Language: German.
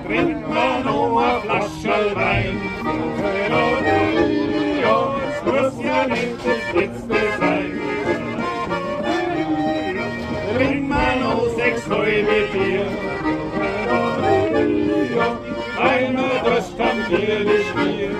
trink mal noch a Flascherl Wein. Ja, es muss ja nicht das Letzte sein. Trink mal noch 6 halbe Bier. Ja, weil wir Durst haben wir nicht mehr.